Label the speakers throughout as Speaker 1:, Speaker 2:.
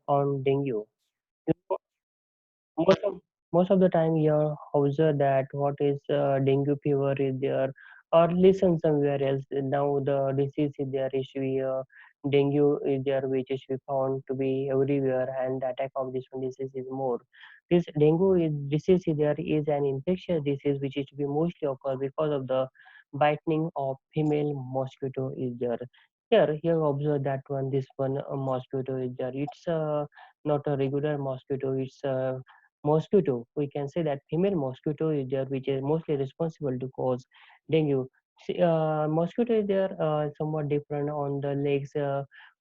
Speaker 1: on dengue. You know, most of most of the time you observe that what is dengue fever is there or listen somewhere else. Now the disease is there is we dengue is there which is we found to be everywhere, and the attack of this one disease is more. This dengue is, disease is there is an infectious disease which is to be mostly occur because of the biting of female mosquito is there. Here observe that one, this one mosquito is there. It's not a regular mosquito, it's a mosquito. We can say that female mosquito is there, which is mostly responsible to cause dengue. Mosquito is there somewhat different on the legs.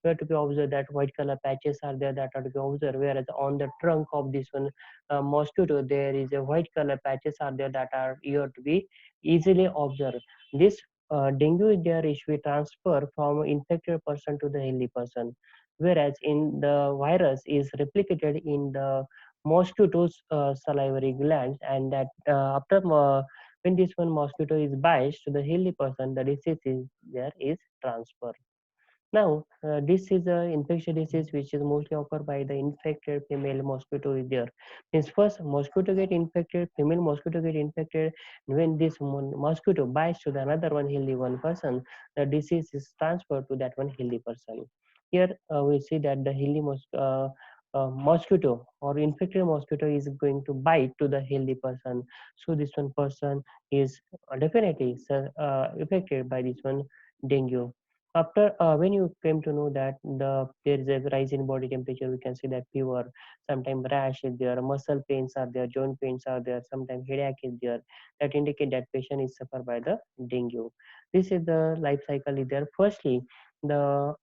Speaker 1: Where to be observed that white color patches are there that are to be observed, whereas on the trunk of this one mosquito there is a white color patches are there that are here to be easily observed. This dengue is there is we transfer from infected person to the healthy person, whereas in the virus is replicated in the mosquitoes salivary glands, and that after when this one mosquito is bites to the healthy person, the disease is there is transfer. Now this is a infectious disease which is mostly occurred by the infected female mosquito is there. Means first mosquito get infected, female mosquito get infected. When this mosquito bites to the another one healthy one person, the disease is transferred to that one healthy person. Here we see that the healthy mosquito or infected mosquito is going to bite to the healthy person. So this one person is definitely affected by this one dengue. After when you came to know that there is a rise in body temperature, we can see that fever, sometimes rash is there, muscle pains are there, joint pains are there, sometimes headache is there, that indicate that patient is suffered by the dengue. This is the life cycle is there. Firstly, the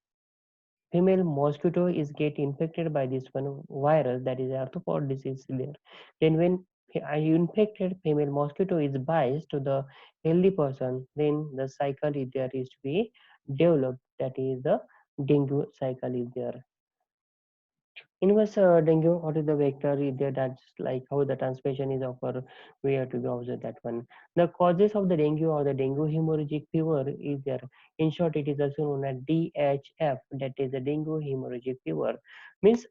Speaker 1: female mosquito is get infected by this one virus, that is arthropod disease there. Then when infected female mosquito is biased to the healthy person, then the cycle is there is to be developed, that is the dengue cycle is there. Inverse dengue, what is the vector is there, that's like how the transmission is occur, we have to be observe that one. The causes of the dengue or the dengue hemorrhagic fever is there. In short, it is also known as DHF, that is the dengue hemorrhagic fever. Means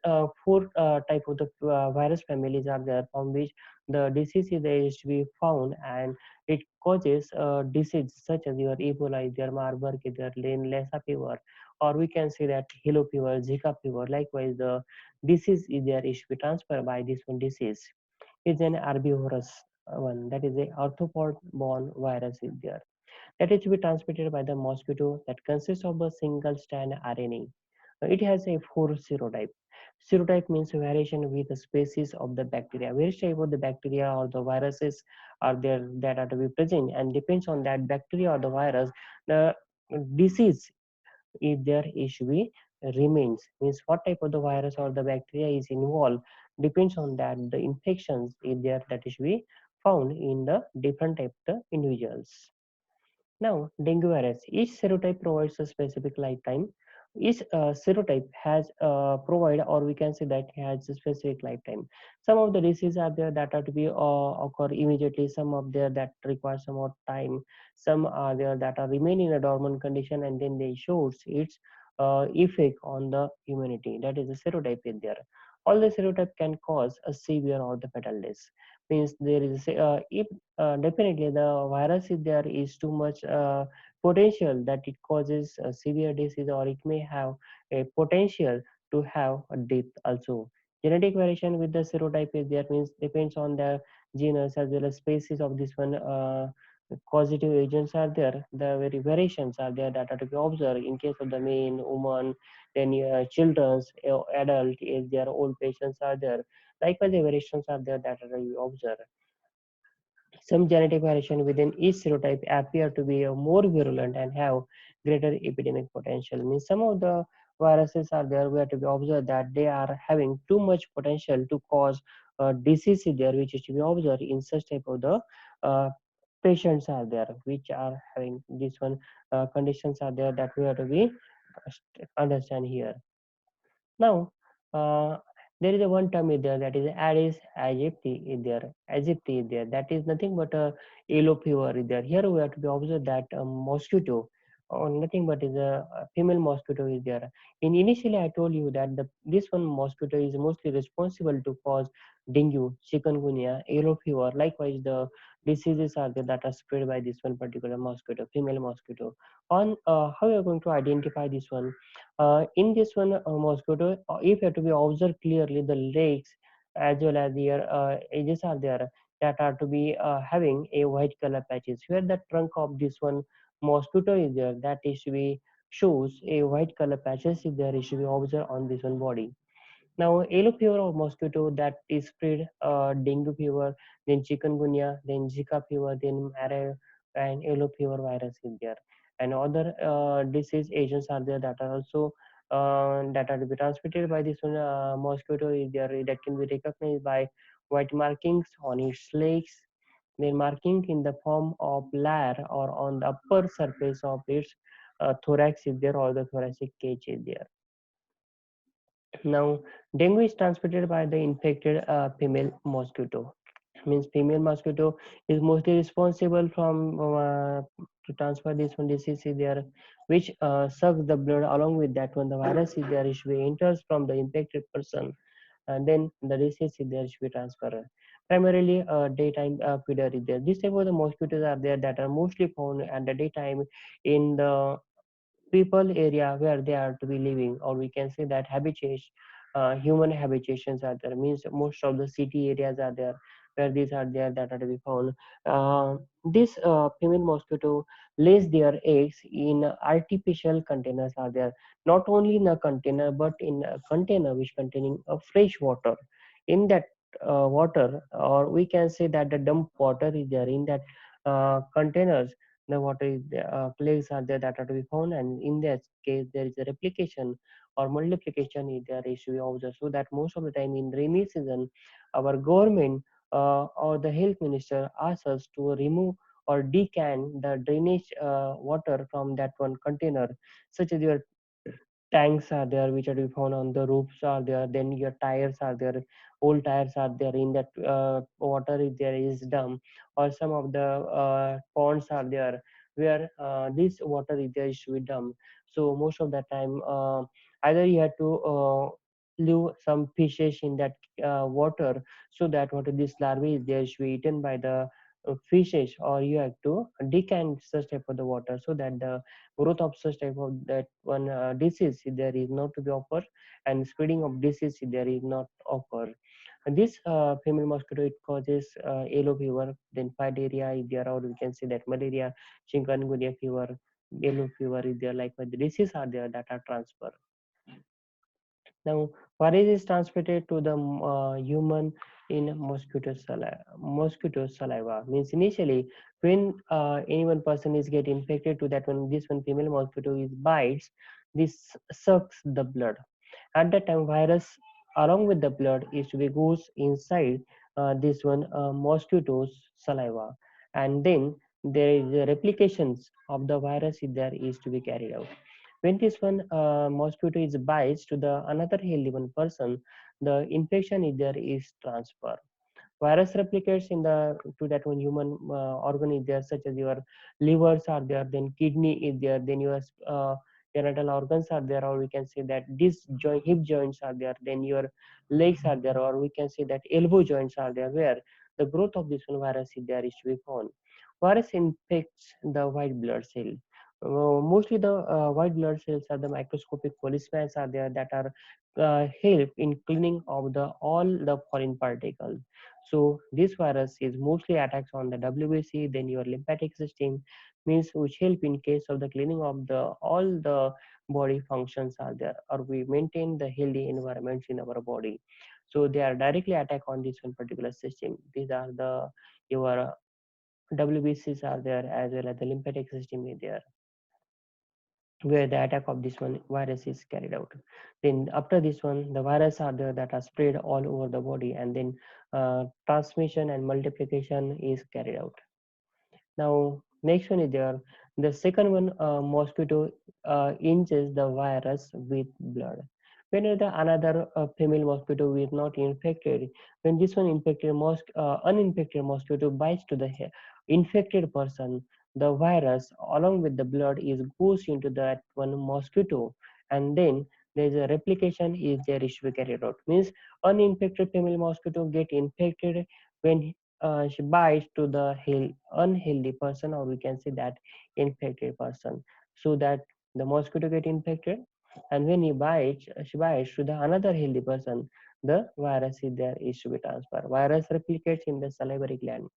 Speaker 1: four type of the virus families are there from which the disease is to be found, and it causes disease such as your Ebola is there, Marburg is there, Lassa fever, or we can say that yellow fever, Zika fever. Likewise, the disease is there is to be transferred by this one disease is an herbivorous one, that is a arthropod borne virus is there, that is to be transmitted by the mosquito, that consists of a single strand RNA. It has a four serotype. Serotype means variation with the species of the bacteria. Which type of the bacteria or the viruses are there that are to be present, and depends on that bacteria or the virus, the disease if there is to be remains. Means what type of the virus or the bacteria is involved depends on that the infections if there that is to be found in the different type of the individuals. Now, dengue virus. Each serotype provides a specific lifetime. Each serotype has provide, or we can say that has a specific lifetime. Some of the diseases are there that are to be occur immediately. Some of there that require some more time. Some are there that are remain in a dormant condition, and then they shows its effect on the immunity. That is the serotype is there. All the serotype can cause a severe or the fatal death. Means there is if definitely the virus if there is too much potential that it causes a severe disease, or it may have a potential to have a death also. Genetic variation with the serotype is there, means depends on the genus as well as species of this one causative agents are there. The very variations are there that are to be observed in case of the men, woman, then children's, adult, is there, old patients are there. Likewise, the variations are there that are to be observed. Some genetic variation within each serotype appear to be more virulent and have greater epidemic potential. Means some of the viruses are there where to be observed that they are having too much potential to cause disease there, which is to be observed in such type of the uh, patients are there which are having this one conditions are there that we have to be understand here. Now, there is a one term is there, that is Aedes aegypti is there. Aegypti is there. That is nothing but a yellow fever is there. Here we have to be observed that mosquito. or nothing but is a female mosquito is there. In initially I told you that this one mosquito is mostly responsible to cause dengue, chikungunya, yellow fever. Likewise, the diseases are there that are spread by this one particular mosquito, female mosquito. On how you are going to identify this one? In this one mosquito, if you have to be observed clearly, the legs as well as their edges are there that are to be having a white color patches. Where the trunk of this one mosquito is there, that is to be shows a white color patches is there is to be observed on this one body. Now, yellow fever of mosquito that is spread dengue fever, then chikungunya, then Zika fever, then malaria and yellow fever virus is there. And other disease agents are there that are also that are to be transmitted by this one mosquito is there that can be recognized by white markings on its legs, then marking in the form of layer or on the upper surface of its thorax is there or the thoracic cage is there. Now, dengue is transmitted by the infected female mosquito. Means female mosquito is mostly responsible from to transfer this one disease is there, which sucks the blood. Along with that one, the virus is there, which enters from the infected person, and then the disease is there, should be transferred. Primarily, daytime feeder is there. This type of the mosquitoes are there that are mostly found at the daytime in the people area where they are to be living, or we can say that habitation, human habitations are there, means most of the city areas are there where these are there that are to be found. This female mosquito lays their eggs in artificial containers are there, not only in a container but in a container which containing a fresh water. In that water, or we can say that the dump water is there in that containers, the water is plagues are there that are to be found, and in that case there is a replication or multiplication is there is to be observed. So that most of the time in rainy season, our government or the health minister asks us to remove or decant the drainage water from that one container, such as your tanks are there which are to be found on the roofs are there, then your tires are there, old tires are there in that water is there is dump, or some of the ponds are there where this water is there is to be dumped. So most of the time either you have to leave some fishes in that water, so that what this larvae is there should be eaten by the fishes, or you have to decant such type of the water so that the growth of such type of that one disease there is not to be occur, and spreading of disease there is not occur. And this female mosquito it causes yellow fever, then diarrhea is there, or we can say that malaria, chikungunya fever, yellow fever is there. Likewise, the disease are there that are transferred. Now, virus is transmitted to the human in mosquito saliva. Means initially, when any one person is get infected to that one, this one female mosquito is bites, this sucks the blood. At that time, virus along with the blood is to be goes inside this one mosquito's saliva, and then there is the replications of the virus if there is to be carried out. When this one mosquito is bites to the another healthy one person, the infection is there is transfer. Virus replicates in the to that one human organ is there, such as your livers are there, then kidney is there, then your genital organs are there, or we can say that this joint, hip joints are there, then your legs are there, or we can say that elbow joints are there, where the growth of this one virus is there is to be found. Virus infects the white blood cell. Mostly the white blood cells are the microscopic policemen are there that are help in cleaning of the all the foreign particles. So this virus is mostly attacks on the WBC, then your lymphatic system, means which help in case of the cleaning of the all the body functions are there, or we maintain the healthy environments in our body. So they are directly attack on this one particular system. These are the your WBCs are there as well as the lymphatic system is there where the attack of this one virus is carried out. Then after this one, the virus are there that are spread all over the body, and then transmission and multiplication is carried out. Now, next one is there. The second one, mosquito injects the virus with blood. When the another female mosquito is not infected, when this one infected uninfected mosquito bites to the infected person, the virus along with the blood is goes into that one mosquito, and then there's a replication is there is to be carried out. Means uninfected female mosquito get infected when she bites to the unhealthy person, or we can say that infected person, so that the mosquito get infected, and when she bites to the another healthy person, the virus is there is to be transferred. Virus replicates in the salivary gland.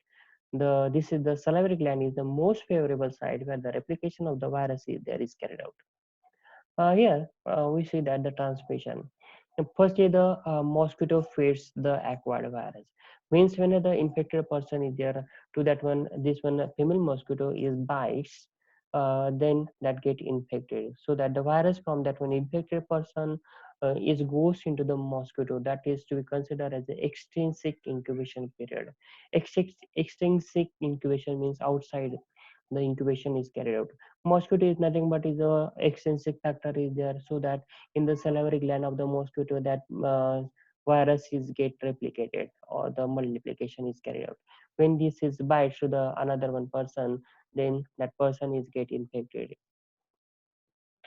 Speaker 1: The salivary gland is the most favorable site where the replication of the virus is there is carried out. Here we see that the transmission. Firstly, the mosquito feeds the acquired virus. Means when the infected person is there to that one, this one female mosquito is bites, then that get infected. So that the virus from that one infected person is goes into the mosquito. That is to be considered as the extrinsic incubation period. Extrinsic incubation means outside the incubation is carried out. Mosquito is nothing but is a extrinsic factor is there, so that in the salivary gland of the mosquito that virus is get replicated or the multiplication is carried out. When this is bites to the another one person, then that person is get infected.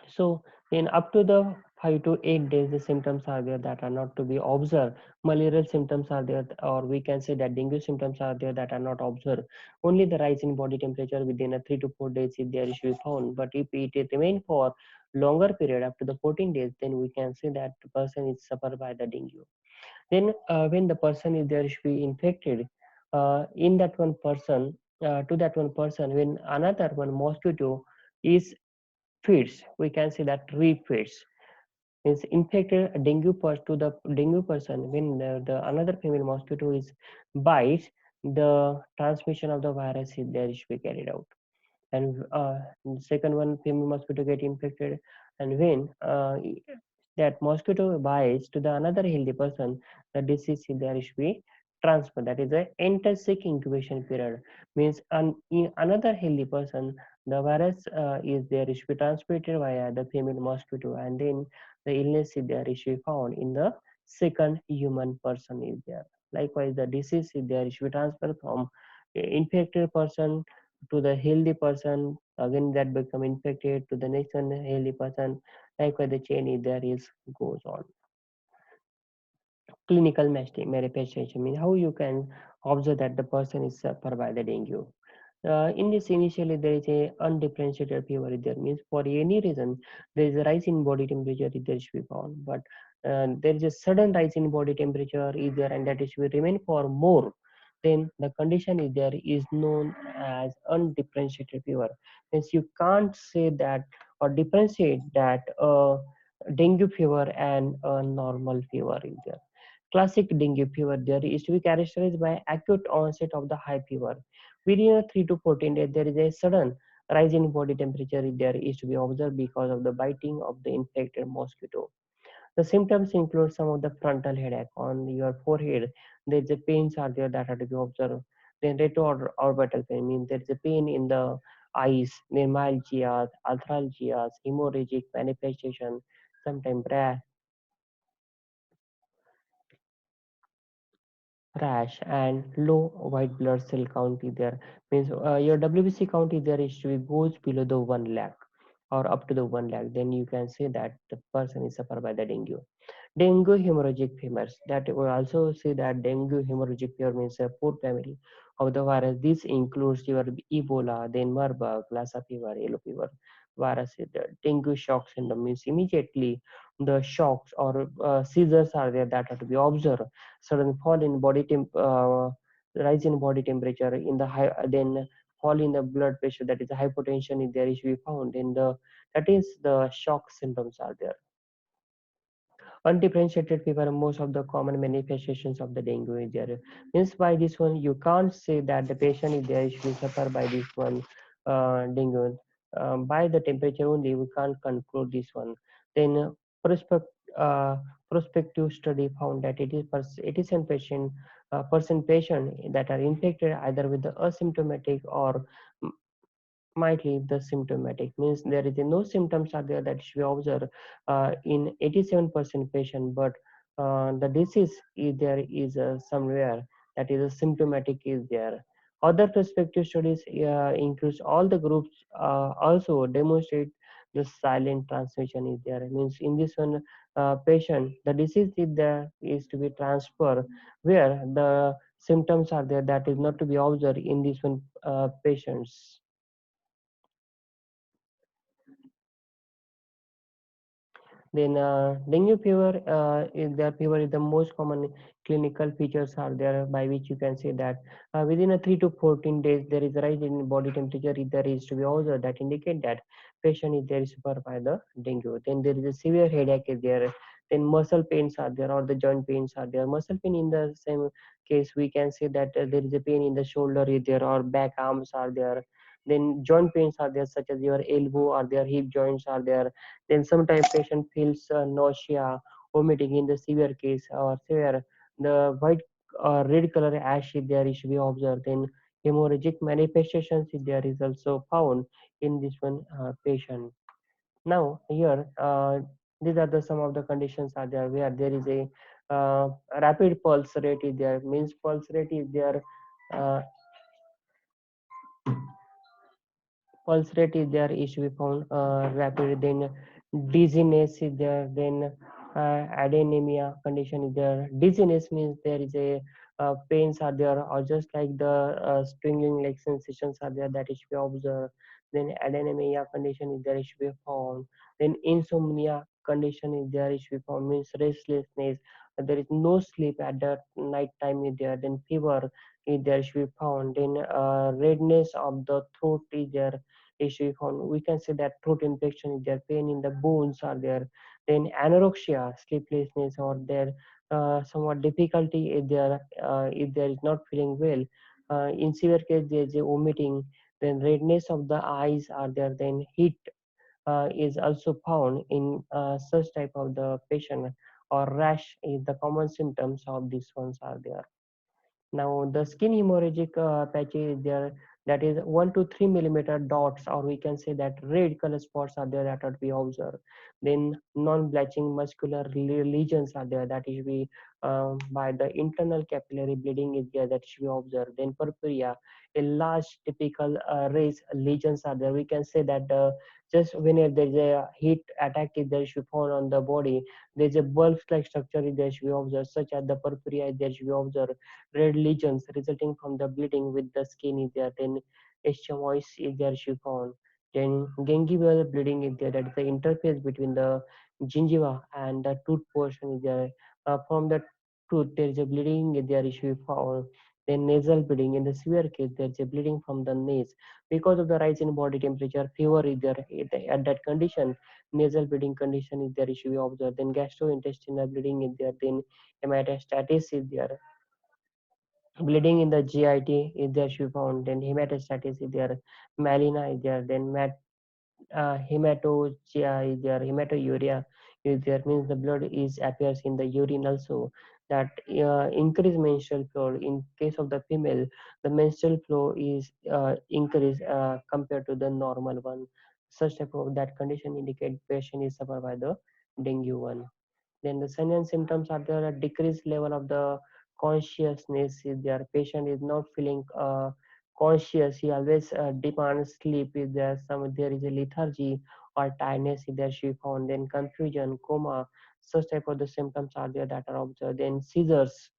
Speaker 1: So in up to the 5 to 8 days, the symptoms are there that are not to be observed. Malarial symptoms are there, or we can say that dengue symptoms are there that are not observed. Only the rise in body temperature within a 3 to 4 days if there is to be found. But if it remain for longer period up to the 14 days, then we can say that the person is suffered by the dengue. Then when the person is there should be infected, in that one person, to that one person, when another one mosquito is feeds, we can say that refeeds, means infected dengue to the dengue person, when the another female mosquito is bites, the transmission of the virus is there should be carried out. And second one, female mosquito get infected, and when that mosquito bites to the another healthy person, the disease is there should be transferred. That is a intrinsic incubation period. Means in another healthy person, the virus is there should be transmitted via the female mosquito, and then the illness is there should be found in the second human person is there. Likewise, the disease is there should be transferred from infected person to the healthy person, again that become infected to the next one healthy person. Likewise, the chain is there is goes on. Clinical manifestation means how you can observe that the person is suffered by the dengue. In this, initially there is a undifferentiated fever there, means for any reason there is a rise in body temperature is there should be found, but there is a sudden rise in body temperature is there, and that is will remain for more, then the condition is there is known as undifferentiated fever. Means you can't say that or differentiate that dengue fever and a normal fever is there. Classic dengue fever there is to be characterized by acute onset of the high fever. Within a 3 to 14 days, there is a sudden rise in body temperature there is to be observed because of the biting of the infected mosquito. The symptoms include some of the frontal headache on your forehead. There is a pains are there that are to be observed. Then retroorbital pain means there is a pain in the eyes, then myalgia, arthralgia, hemorrhagic manifestation, sometimes rash and low white blood cell count is there. Means your WBC count is there is to be goes below the 1 lakh or up to the 1 lakh, then you can say that the person is suffered by the dengue. Dengue hemorrhagic fevers. That we also say that dengue hemorrhagic fever means a poor family of the virus. This includes your Ebola, then Marburg, Lassa fever, yellow fever virus. The dengue shock syndrome means immediately the shocks or seizures are there that are to be observed. Sudden fall in rise in body temperature in the high, then fall in the blood pressure, that is the hypotension is there is to be found in the, that is the shock symptoms are there. Undifferentiated fever, most of the common manifestations of the dengue is there. Means by this one, you can't say that the patient is there should suffer by this one dengue. By the temperature only, we can't conclude this one. Then prospect, uh, prospective study found that it is 80% patient that are infected either with the asymptomatic or might leave the symptomatic, means there is no symptoms are there that should be observed in 87% patient, but the disease is there is somewhere that is a symptomatic is there. Other prospective studies includes all the groups also demonstrate the silent transmission is there. It means in this one patient, the disease is there is to be transferred where the symptoms are there that is not to be observed in this one patients. Then dengue fever is the fever is the most common clinical features are there by which you can say that within a 3 to 14 days there is a rise in body temperature if there is to be also that indicate that patient is there is suffer by the dengue. Then there is a severe headache is there. Then muscle pains are there or the joint pains are there. Muscle pain in the same case we can say that there is a pain in the shoulder is there or back arms are there. Then joint pains are there such as your elbow or their hip joints are there. Then sometimes patient feels nausea, vomiting in the severe case or severe. The white or red color ash if there is to be observed. Then hemorrhagic manifestations if there is also found in this one patient. Now here these are the some of the conditions are there where there is a rapid pulse rate is there means pulse rate is there uh, pulse rate is there is to be found rapid, then dizziness is there, then adenemia condition is there. Dizziness means there is a pains are there or just like the stinging like sensations are there that is to be observed. Then adenemia condition is there is to be found. Then insomnia condition is there is to be found means restlessness. There is no sleep at the night time is there. Then fever is there should be found. Then redness of the throat is there issue found. We can say that throat infection is there, pain in the bones are there, then anorexia, sleeplessness, or there somewhat difficulty if there is not feeling well. In severe case, there is a vomiting, then redness of the eyes are there, then heat is also found in such type of the patient, or rash is the common symptoms of these ones are there. Now the skin hemorrhagic patches is there that is 1 to 3 millimeter dots, or we can say that red color spots are there that are to be observed. Then non-bleaching muscular lesions are there that is be by the internal capillary bleeding is there that should be observed. Then purpura, a large typical raised lesions are there. We can say that just whenever there is a heat attack is there should be found on the body, there is a bulb-like structure is there should be observed, such as the purpura is there should be observed. Red lesions resulting from the bleeding with the skin is there. Then eschimois is there she found. Then gingival bleeding is there. That is the interface between the gingiva and the tooth portion is there. From the tooth there is a bleeding is there she found. Then nasal bleeding in the severe case there is a bleeding from the nose because of the rise in body temperature. Fever is there at that condition. Nasal bleeding condition is there issue observed. Then gastrointestinal bleeding is there. Then hematostasis is there. Bleeding in the GIT is there she found. Then hematostasis is there. Melina is there. Then hematogia is there. Hematouria is there. Means the blood is appears in the urine also. That increased menstrual flow. In case of the female, the menstrual flow is increased compared to the normal one. Such type of that condition indicate patient is suffered by the dengue one. Then the signs and symptoms are there a decreased level of the consciousness. If their patient is not feeling conscious, he always demands sleep. If there is a lethargy or tiredness, if there she found, then confusion, coma, such type of the symptoms are there that are observed. Then seizures,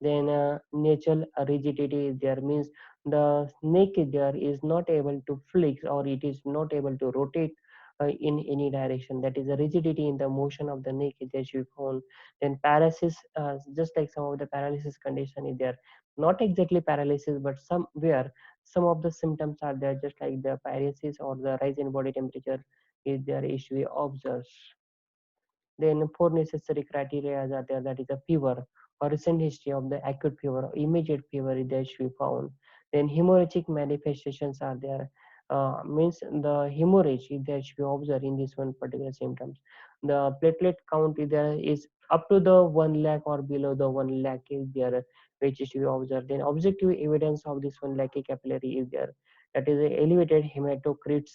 Speaker 1: then natural rigidity is there means the snake is there is not able to flex or it is not able to rotate in any direction. That is the rigidity in the motion of the neck is there should be found. Then paralysis, just like some of the paralysis condition is there, not exactly paralysis but somewhere some of the symptoms are there just like the paralysis or the rise in body temperature is there is to be observed. Then four necessary criteria are there, that is a fever or recent history of the acute fever or immediate fever is there should be found. Then hemorrhagic manifestations are there, means the hemorrhage is there should be observed in this one particular symptoms. The platelet count is there is up to the 1 lakh or below the 1 lakh is there which is to be observed. Then objective evidence of this 1 lakh capillary is there, that is a elevated hematocrits,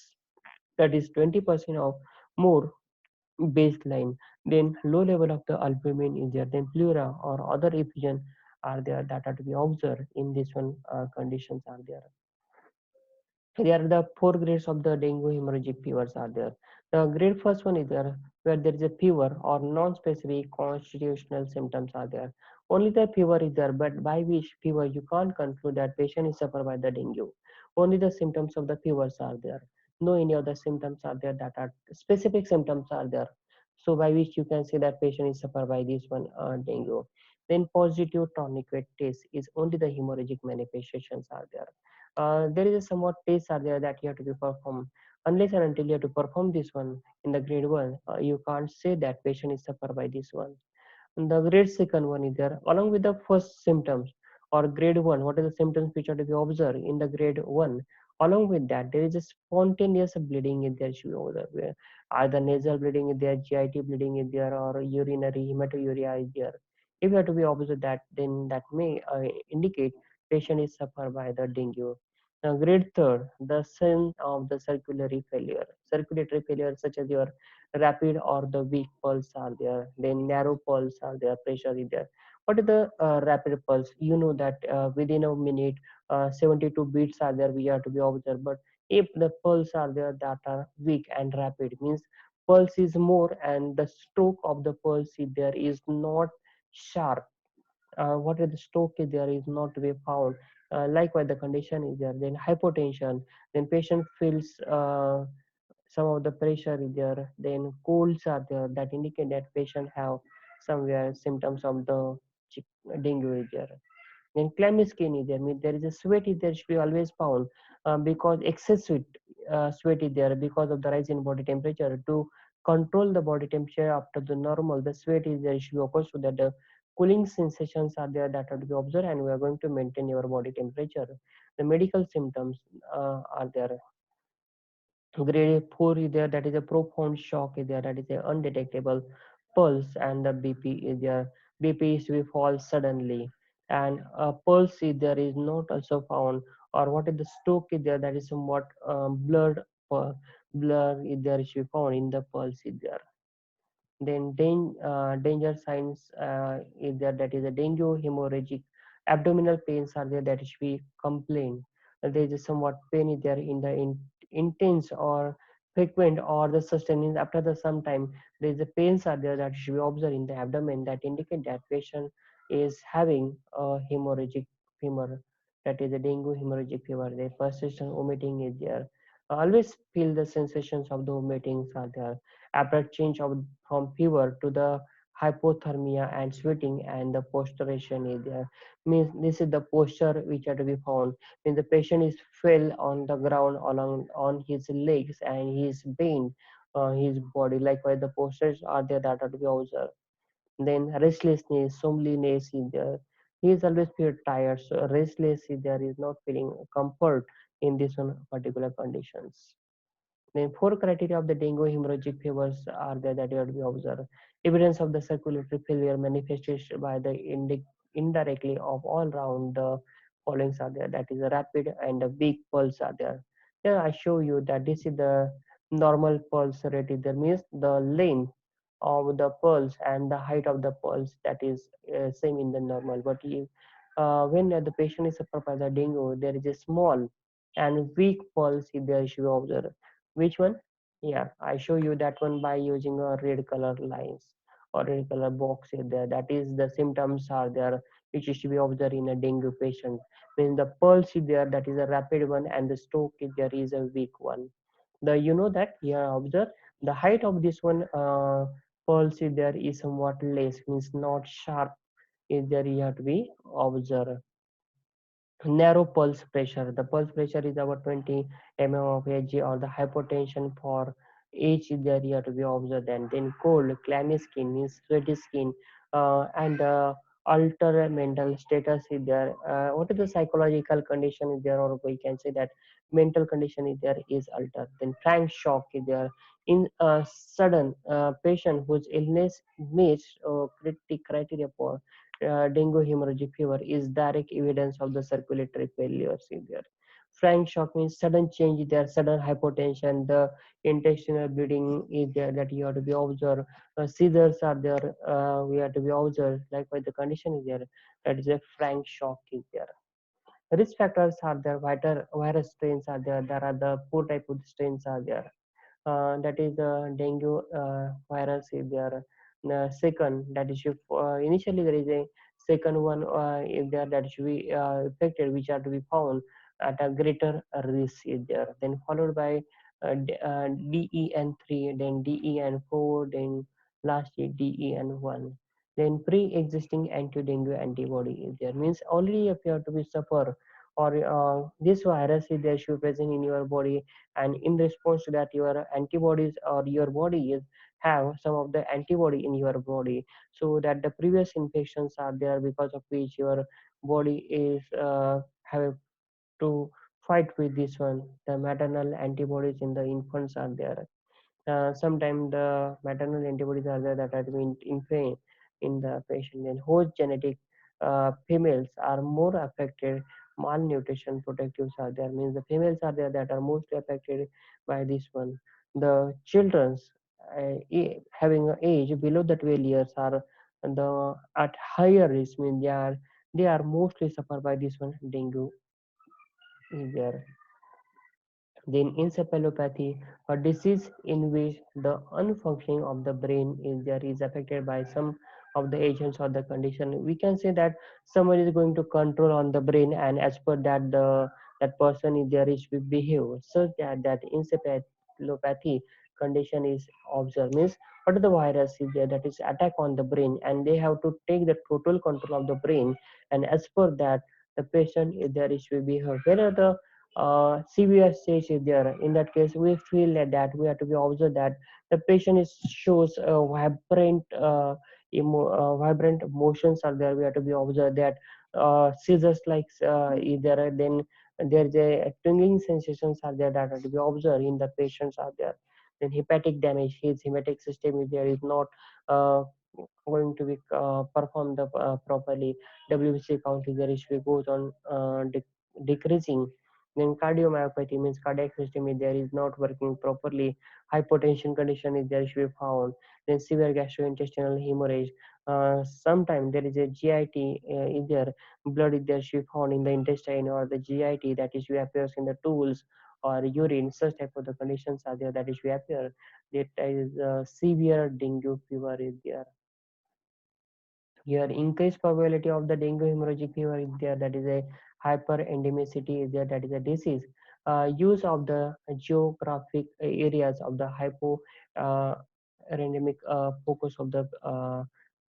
Speaker 1: that is 20% of more baseline. Then low level of the albumin is there. Then pleura or other effusion are there that are to be observed in this one conditions are there. There are the four grades of the dengue hemorrhagic fevers are there. The grade first one is there where there is a fever or non-specific constitutional symptoms are there. Only the fever is there, but by which fever you can't conclude that patient is suffered by the dengue. Only the symptoms of the fevers are there. No any other symptoms are there that are specific symptoms are there. So by which you can say that patient is suffered by this one dengue. Then positive tourniquet test is only the hemorrhagic manifestations are there. There is a somewhat tests are there that you have to be performed. Unless and until you have to perform this one in the grade one, you can't say that patient is suffered by this one. And the grade second one is there along with the first symptoms or grade one. What are the symptoms which are to be observed in the grade one? Along with that, there is a spontaneous bleeding in there should be observed. Where either nasal bleeding is there, GIT bleeding is there, or urinary hematuria is there. If you have to be observed that, then that may indicate patient is suffered by the dengue. Now, grade third, the sign of the circulatory failure such as your rapid or the weak pulse are there, then narrow pulse are there, pressure is there. What is the rapid pulse? You know that within a minute, 72 beats are there, we have to be observed. But if the pulse are there that are weak and rapid, means pulse is more and the stroke of the pulse is there is not sharp. What is the stroke is there is not to be found. Likewise, the condition is there. Then hypotension. Then patient feels some of the pressure is there, then colds are there that indicate that patient have somewhere symptoms of the dengue is there. Then clammy skin is there, means there is a sweat is there should be always found because excess sweat is there because of the rise in body temperature. To control the body temperature after the normal, the sweat is there should be occurs so that the cooling sensations are there that are to be observed and we are going to maintain your body temperature. The medical symptoms are there. Grade 4 is there, that is a profound shock is there, that is a undetectable pulse, and the BP is there. BP is we fall suddenly, and pulse is there is not also found. Or what is the stroke is there, that is somewhat blur is there is we found in the pulse is there. Then danger signs is there, that is a dengue hemorrhagic abdominal pains are there that should be complained. There is a somewhat pain is there in the intense or frequent or the sustained after the some time. There is a pains are there that should be observed in the abdomen that indicate that patient is having a hemorrhagic fever, that is a dengue hemorrhagic fever. The persistent vomiting is there. Always feel the sensations of the vomitings are there. Abrupt change of from fever to the hypothermia and sweating, and the posturation is there. Means this is the posture which are to be found when the patient is fell on the ground along on his legs and he is bent his body. Likewise, the postures are there that are to be observed. Then restlessness, somnolence is there. He is always feel tired, so restless is there is not feeling comfort in this one particular conditions. Then four criteria of the dengue hemorrhagic fevers are there that you have to be observed. Evidence of the circulatory failure manifested by the indirectly of all round the followings are there. That is a rapid and a weak pulse are there. Here I show you that this is the normal pulse rate. That means the length of the pulse and the height of the pulse that is same in the normal. But if, when the patient is suffered by the dengue, there is a small and weak pulse if there should be observed. Which one? Yeah, I show you that one by using a red color lines or red color box here there. That is the symptoms are there which is to be observed in a dengue patient. When the pulse is there, that is a rapid one, and the stroke is there is a weak one. The you know that here observe the height of this one pulse is there is somewhat less, means not sharp is there you have to be observed. Narrow pulse pressure. The pulse pressure is about 20 mm of Hg, or the hypotension for each is there here to be observed. Then cold, clammy skin means sweaty skin, and alter mental status is there. What is the psychological condition is there, or we can say that mental condition is there is altered. Then frank shock is there. in a sudden patient whose illness meets criteria for dengue hemorrhagic fever is direct evidence of the circulatory failures in there. Frank shock means sudden change there, sudden hypotension, the intestinal bleeding is there that you have to be observed. Seizures are there, we have to be observed. Likewise, the condition is there, that is a frank shock is there. Risk factors are there, virus strains are there, there are the poor type of strains are there, that is the dengue virus is there. Second, that is if initially there is a second one is there that should be affected, which are to be found at a greater risk is there. Then followed by DEN3, then DEN4, then lastly DEN1. Then pre-existing anti-dengue antibody is there. Means already if you have to be suffer or this virus is there should present in your body, and in response to that your antibodies or your body is have some of the antibody in your body, so that the previous infections are there because of which your body is have to fight with this one. The maternal antibodies in the infants are there. Sometimes the maternal antibodies are there that have been in pain in the patient. Then host genetic females are more affected. Malnutrition protectives are there, means the females are there that are mostly affected by this one. The children's having an age below the 12 years are the at higher risk, means they are mostly suffer by this one dengue is there. Then encephalopathy, a disease in which the unfunctioning of the brain is there is affected by some of the agents or the condition. We can say that someone is going to control on the brain, and as per that that person is there is will behave such that encephalopathy condition is observed. Means what are the virus is there that is attack on the brain, and they have to take the total control of the brain, and as per that the patient is there is will behave. Whether the severe stage is there, in that case we feel that we have to be observed that the patient is shows vibrant motions are there. We have to be observed that seizures like is there. Then there's a tingling sensations are there that have to be observed in the patients are there. Then hepatic damage, his hepatic system is there is not uh, going to be performed properly. WBC count is there, if goes on decreasing. Then cardiomyopathy means cardiac system is there is not working properly. Hypotension condition is there should be found. Then severe gastrointestinal hemorrhage. Sometimes there is a GIT is there, blood is there should be found in the intestine, or the GIT that is appears in the stools or urine. Such type of the conditions are there that is appear. That is severe dengue fever is there. Here, increased probability of the dengue hemorrhagic fever is there, that is a hyperendemicity is there, that is a disease. Use of the geographic areas of the hypo endemic focus of the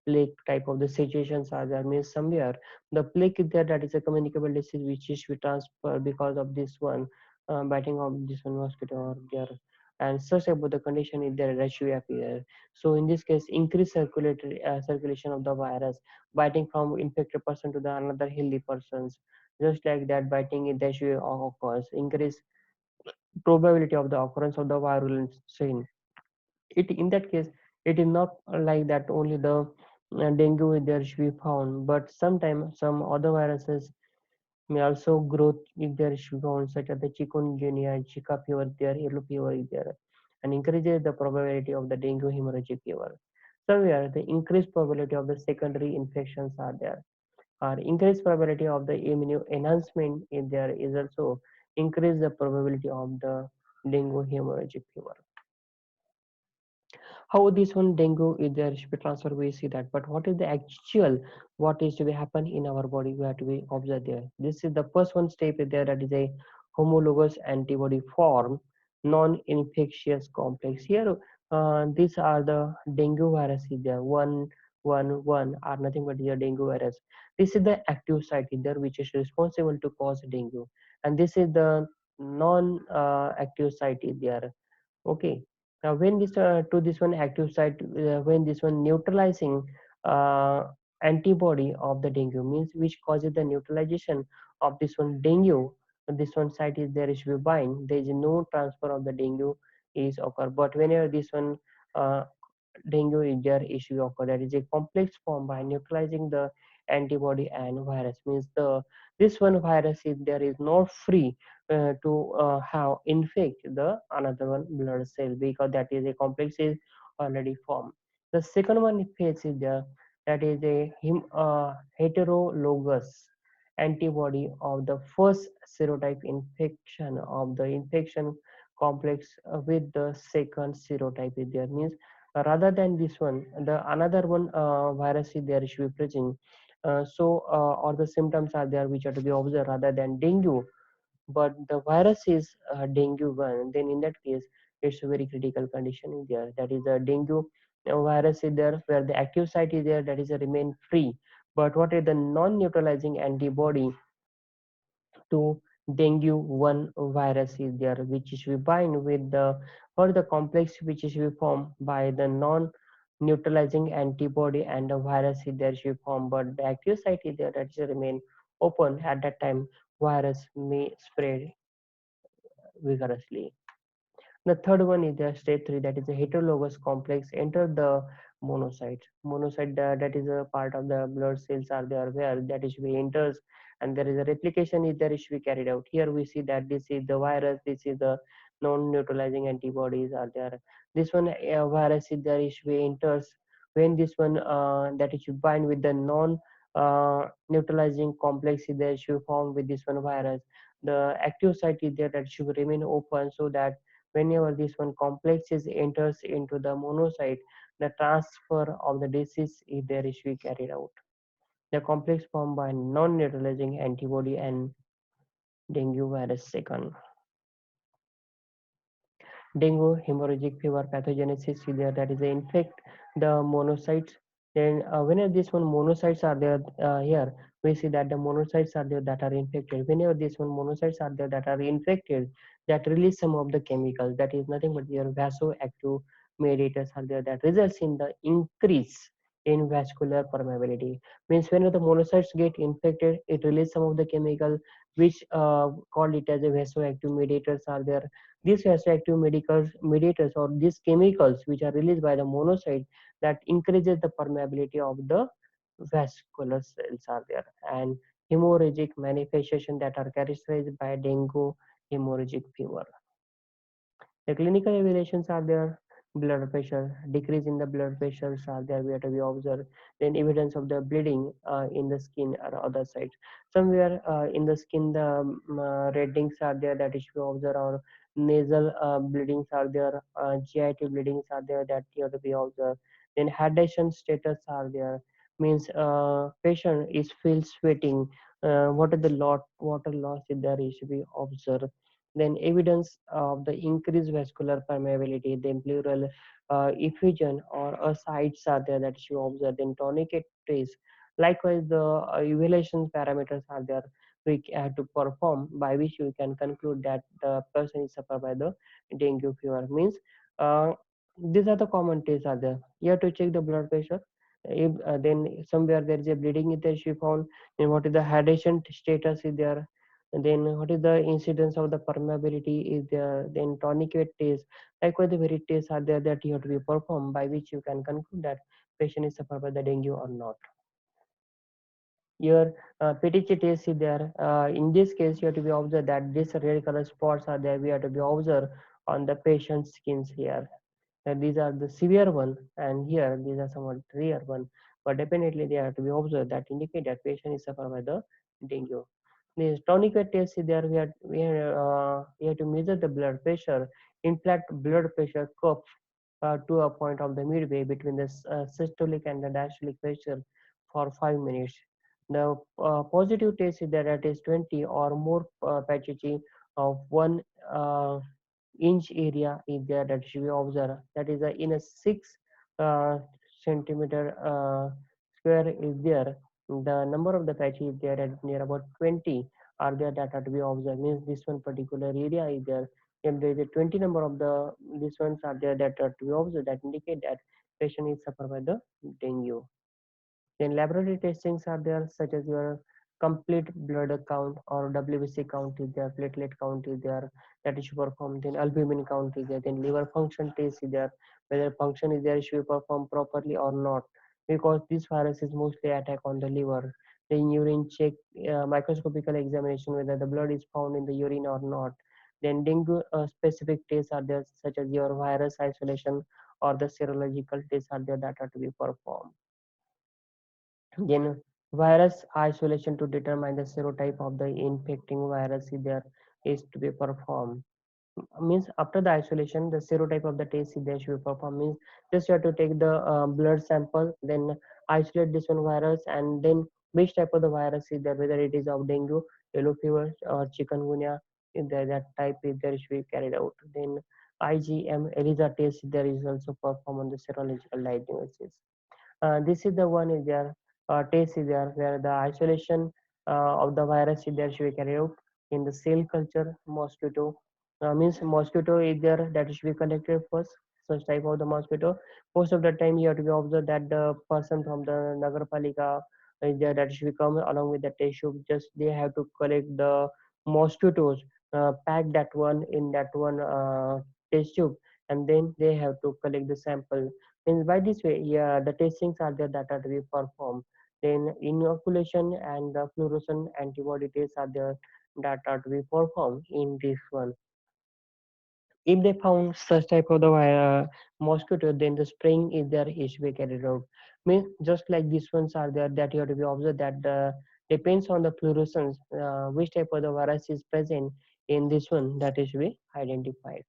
Speaker 1: plague type of the situations are there, means somewhere the plague is there, that is a communicable disease which is we transfer because of this one biting of this one mosquito or there, and such about the condition is there that should appear. So in this case, increased circulatory circulation of the virus, biting from infected person to the another healthy persons, just like that biting in the issue occurs. Increase probability of the occurrence of the virulent strain. It in that case, it is not like that only the dengue is there should be found, but sometimes some other viruses may also grow if there is found, such as the chikungunya, Zika fever, there, yellow fever is there, and increases the probability of the dengue hemorrhagic fever. Somewhere the increased probability of the secondary infections are there, or increased probability of the immune enhancement is there is also increase the probability of the dengue hemorrhagic fever. How this one dengue is there should be transferred, we see that, but what is the actual, what is to be happen in our body, we have to be observed there. This is the first one step is there, that is a homologous antibody form non-infectious complex. Here these are the dengue virus is there, one are nothing but the dengue virus. This is the active site is there which is responsible to cause dengue, and this is the non active site is there. Okay. Now, when this to this one active site, when this one neutralizing uh, antibody of the dengue, means which causes the neutralization of this one dengue, this one site is there is will bind. There is no transfer of the dengue is occur. But whenever this one uh, dengue is there issue occur, that is a complex form by neutralizing the antibody and virus. Means the this one virus is there is not free to have infect the another one blood cell, because that is a complex is already formed. The second one phase is there, that is a heterologous antibody of the first serotype infection of the infection complex with the second serotype is there. Means rather than this one, the another one virus is there should be present. Or the symptoms are there which are to be observed rather than dengue, but the virus is dengue one, then in that case it's a very critical condition is there, that is a dengue virus is there where the active site is there, that is a remain free. But what is the non-neutralizing antibody to dengue 1 virus is there, which is we bind with the or the complex which is we formed by the non neutralizing antibody, and the virus is there should form, but the active site is there that is remain open. At that time virus may spread vigorously. The third one is the stage 3, that is a heterologous complex enter the monocyte. Monocyte that is a part of the blood cells are there where that is we enters, and there is a replication is there is we carried out. Here we see that this is the virus, this is the non-neutralizing antibodies are there. This one virus is there is we enters when this one that is bind with the non neutralizing complex is there should form with this one virus. The active site is there that should remain open, so that whenever this one complex is enters into the monocyte, the transfer of the disease is there is we carried out. The complex formed by non-neutralizing antibody and dengue virus second. Dengue hemorrhagic fever pathogenesis is there, that is they infect the monocytes. Then whenever this one monocytes are there here, we see that the monocytes are there that are infected. Whenever this one monocytes are there that are infected, that release some of the chemicals, that is nothing but your vasoactive mediators are there, that results in the increase in vascular permeability. Means whenever the monocytes get infected, it release some of the chemical which called it as a vasoactive mediators are there. These vasoactive mediators or these chemicals which are released by the monocyte, that increases the permeability of the vascular cells are there, and hemorrhagic manifestation that are characterized by dengue hemorrhagic fever. The clinical evaluations are there. Blood pressure, decrease in the blood pressures are there, we have to be observed. Then evidence of the bleeding in the skin or other sites. Somewhere in the skin, the redness are there that is to be observed, or nasal bleedings are there, GIT bleedings are there that you have to be observed. Then hydration status are there, means patient is feel sweating. What is the lot water loss is there is to be observed. Then evidence of the increased vascular permeability, the pleural effusion or ascites are there that you observe. Then tourniquet trace. Likewise, the evaluation parameters are there we have to perform, by which you can conclude that the person is suffered by the dengue fever. Means these are the common tests are there. You have to check the blood pressure. If then somewhere there is a bleeding is there she found, then what is the hydration status is there, and then what is the incidence of the permeability is there, then tourniquet test. Likewise the very tests are there that you have to be performed, by which you can conclude that patient is suffered by the dengue or not. Your PTC test is there. In this case you have to be observed that these red color spots are there, we have to be observed on the patient's skins here. These are the severe one, and here these are somewhat rare one, but definitely they have to be observed that indicate that patient is suffered by the dengue. The tourniquet test is there. We have to measure the blood pressure, inflate blood pressure curve to a point of the midway between the systolic and the diastolic pressure for 5 minutes. The positive test is there, that is 20 or more patches of 1 inch area is there that should be observed. That is in a 6 centimeter square is there. The number of the patches is there at near about 20 are there that are to be observed. Means this one particular area is there. If there is a 20 number of the these ones are there that are to be observed, that indicate that patient is suffered by the dengue. Then laboratory testings are there, such as your complete blood count or WBC count is there, platelet count is there, that is performed, then albumin count is there, then liver function test is there, whether function is there should be performed properly or not, because this virus is mostly attack on the liver. Then urine check, microscopical examination whether the blood is found in the urine or not. Then dengue specific tests are there, such as your virus isolation or the serological tests are there that are to be performed. Then virus isolation to determine the serotype of the infecting virus is there is to be performed. Means after the isolation, the serotype of the test is there should be performed. Means just you have to take the blood sample, then isolate this one virus, and then which type of the virus is there, whether it is of dengue, yellow fever, or chikungunya, if there that type is there should be carried out. Then IgM ELISA test there is also performed on the serological diagnosis. This is the one is there, test is there where the isolation of the virus is there should be carried out in the cell culture mosquito. Means mosquito is there that should be collected first, such type of the mosquito. Most of the time you have to be observed that the person from the Nagarpalika is there that should come along with the test tube. Just they have to collect the mosquitoes, pack that one in that one test tube, and then they have to collect the sample. And by this way, yeah, the testings are there that are to be performed. Then inoculation and the fluorescent antibody tests are there that are to be performed in this one. If they found such type of the mosquito, then the spraying is there is to be carried out. Means just like these ones are there that you have to be observed that depends on the fluorescence, which type of the virus is present in this one that is to be identified.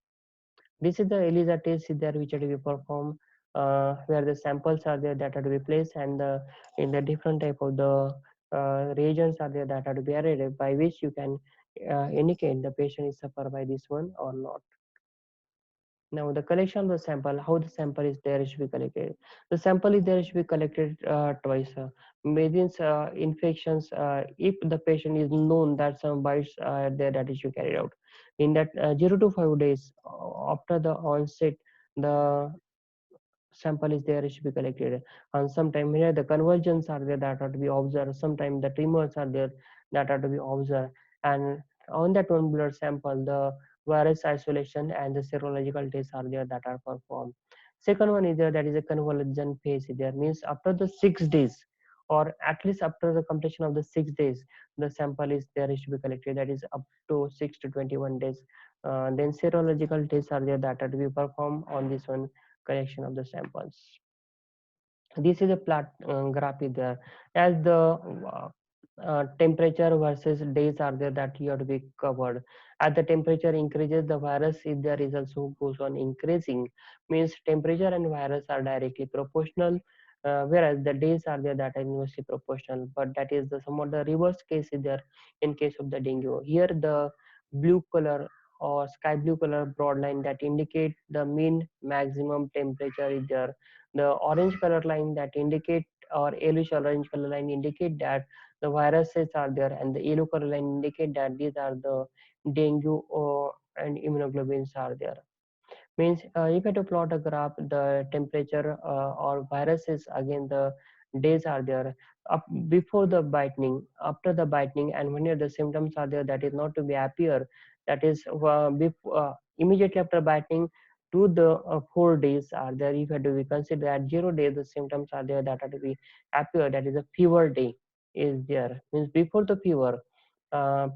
Speaker 1: This is the ELISA test is there which are to be performed, where the samples are there that are to be placed, and in the different type of the reagents are there that are to be added, by which you can indicate the patient is suffer by this one or not. Now the collection of the sample, how the sample is there should be collected. The sample is there should be collected twice. Means infections, if the patient is known that some bites are there that is should carried out. In that 0 to 5 days after the onset, the sample is there should be collected, and sometimes here the conversions are there that are to be observed, sometimes the tumors are there that are to be observed, and on that one blood sample the virus isolation and the serological tests are there that are performed. Second one is there, that is a convalescent phase is there, means after the 6 days or at least after the completion of the 6 days, the sample is there is to be collected, that is up to 6 to 21 days. Then serological tests are there that are to be performed on this one collection of the samples. This is a plot graph is there, as the temperature versus days are there that you have to be covered. As the temperature increases, the virus is there is also goes on increasing. Means temperature and virus are directly proportional, whereas the days are there that are inversely proportional. But that is the some of the reverse case is there in case of the dengue. Here the blue color or sky blue color broad line that indicate the mean maximum temperature is there. The orange color line that indicate, or yellowish orange color line indicate that the viruses are there, and the yellow color line indicate that these are the dengue or and immunoglobulins are there. Means if I to plot a graph, the temperature or viruses again the days are there up before the biting, after the biting, and when the symptoms are there that is not to be appear, that is immediately after biting to the 4 days are there. If you have to be consider at 0 days the symptoms are there that are to be appear, that is a fever day is there, means before the fever,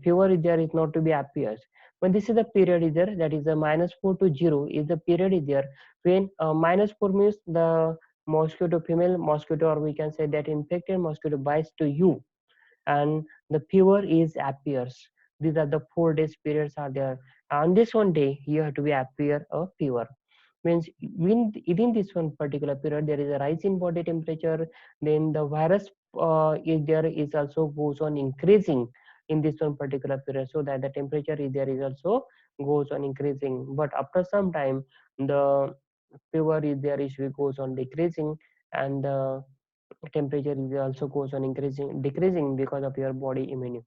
Speaker 1: fever is there is not to be appears. When this is the period is there, that is the -4 to 0 is the period is there, when -4 means the mosquito, female mosquito, or we can say that infected mosquito bites to you, and the fever is appears. These are the 4 days periods are there. On this one day you have to be appear a fever. Means within this one particular period there is a rise in body temperature, then the virus is there is also goes on increasing in this one particular period, so that the temperature is there is also goes on increasing. But after some time the fever is there is goes on decreasing, and the temperature is also goes on increasing decreasing because of your body immune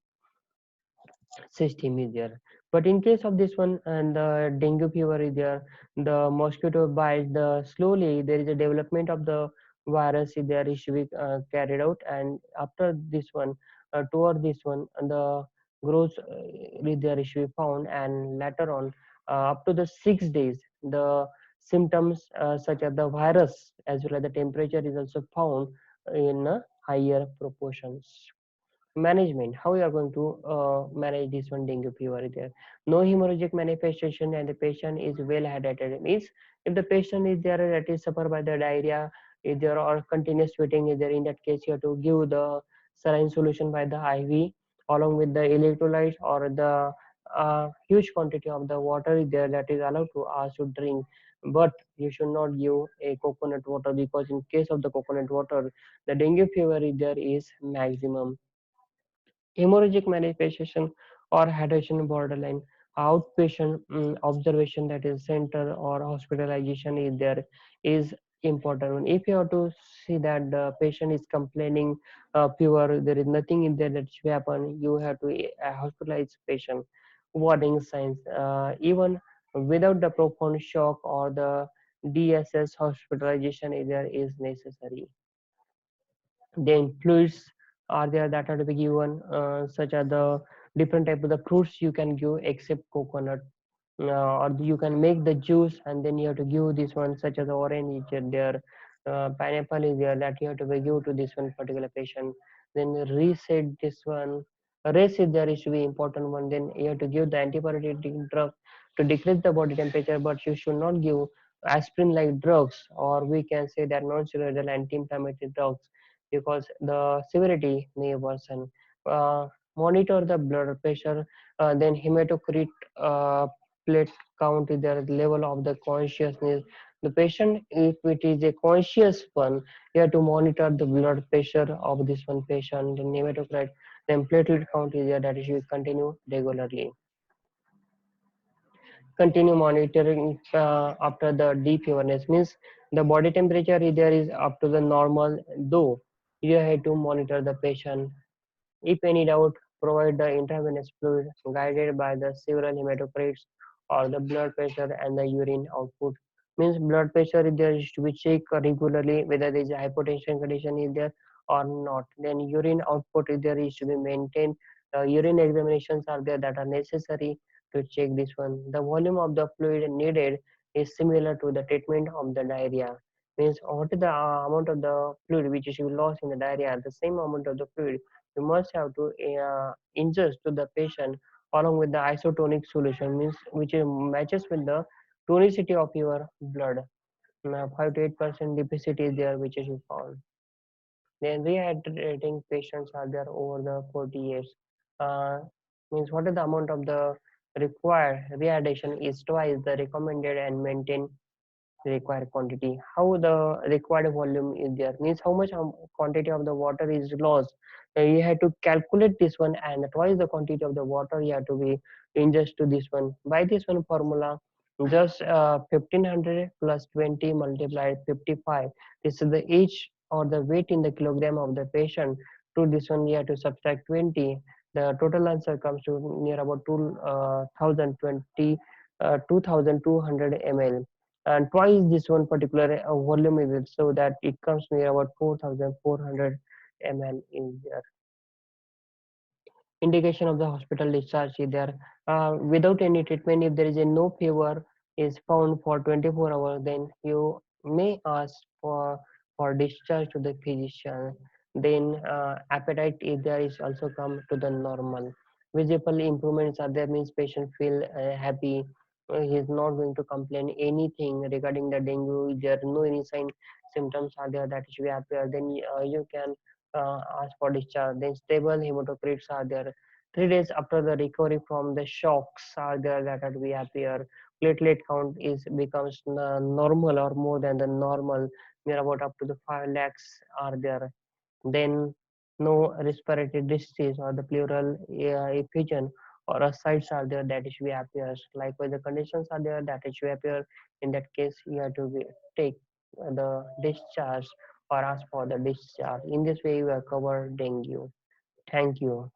Speaker 1: system is there. But in case of this one and the dengue fever is there, the mosquito bites, the slowly there is a development of the virus is there is to be carried out, and after this one, toward this one, the growth is there is to be found, and later on, up to the 6 days, the symptoms such as the virus as well as the temperature is also found in higher proportions. Management, how you are going to manage this one dengue fever is there. No hemorrhagic manifestation and the patient is well hydrated means if the patient is there that is suffer by the diarrhea, if there are continuous sweating is there, in that case you have to give the saline solution by the IV along with the electrolytes or the huge quantity of the water is there that is allowed to us to drink. But you should not give a coconut water, because in case of the coconut water, the dengue fever is there is maximum. Hemorrhagic manifestation or hydration borderline, outpatient observation, that is center or hospitalization is there, is important. If you have to see that the patient is complaining fever, there is nothing in there that should happen, you have to hospitalize patient. Warning signs, even without the profound shock or the DSS, hospitalization is there is necessary. Then fluids are there that are to be given, such as the different type of the fruits you can give except coconut, or you can make the juice and then you have to give this one, such as orange is there, pineapple is there that you have to give to this one particular patient. Then reset this one, rest is there is to be important one. Then you have to give the antipyretic drug to decrease the body temperature, but you should not give aspirin like drugs, or we can say that non-steroidal anti-inflammatory drugs, because the severity may worsen. Uh, Monitor the blood pressure, then hematocrit plate count is there, level of the consciousness. The patient, if it is a conscious one, you have to monitor the blood pressure of this one patient, the hematocrit, then platelet count is there that you should continue regularly. Continue monitoring after the deep feverness means the body temperature is there is up to the normal, though you have to monitor the patient. If any doubt, provide the intravenous fluid guided by the several hematocrits or the blood pressure and the urine output. Means blood pressure is there is to be checked regularly whether there is a hypotension condition is there or not. Then urine output is there is to be maintained. Urine examinations are there that are necessary to check this one. The volume of the fluid needed is similar to the treatment of the diarrhea. Means what is the amount of the fluid which is lost in the diarrhea, the same amount of the fluid you must have to ingest to the patient along with the isotonic solution, means which matches with the tonicity of your blood. 5 to 8% deficit is there which is found. Then rehydrating patients are there over the 40 years. Uh, Means what is the amount of the required rehydration is twice the recommended and maintained required quantity. How the required volume is there means how much quantity of the water is lost. You have to calculate this one, and twice the quantity of the water you have to be ingest to this one by this one formula. Just 1500 plus 20 multiplied 55, this is the age or the weight in the kilogram of the patient. To this one you have to subtract 20, the total answer comes to near about 2020 2200 ml, and twice this one particular volume is it, so that it comes near about 4400 ml in there. Indication of the hospital discharge is there. Without any treatment, if there is a no fever is found for 24 hours, then you may ask for discharge to the physician. Then appetite if there is also come to the normal. Visible improvements are there means patient feel happy. He is not going to complain anything regarding the dengue. If there are no any sign symptoms are there that should appear, then you can ask for discharge. Then stable hematocrits are there. 3 days after the recovery from the shocks are there that are we appear. Platelet count is becomes normal or more than the normal. Near about up to the 5 lakhs are there. Then no respiratory disease or the pleural effusion or ascites are there that issue appears. Likewise, the conditions are there that issue appear. In that case, you have to take the discharge or ask for the discharge. In this way, you have covered dengue. Thank you.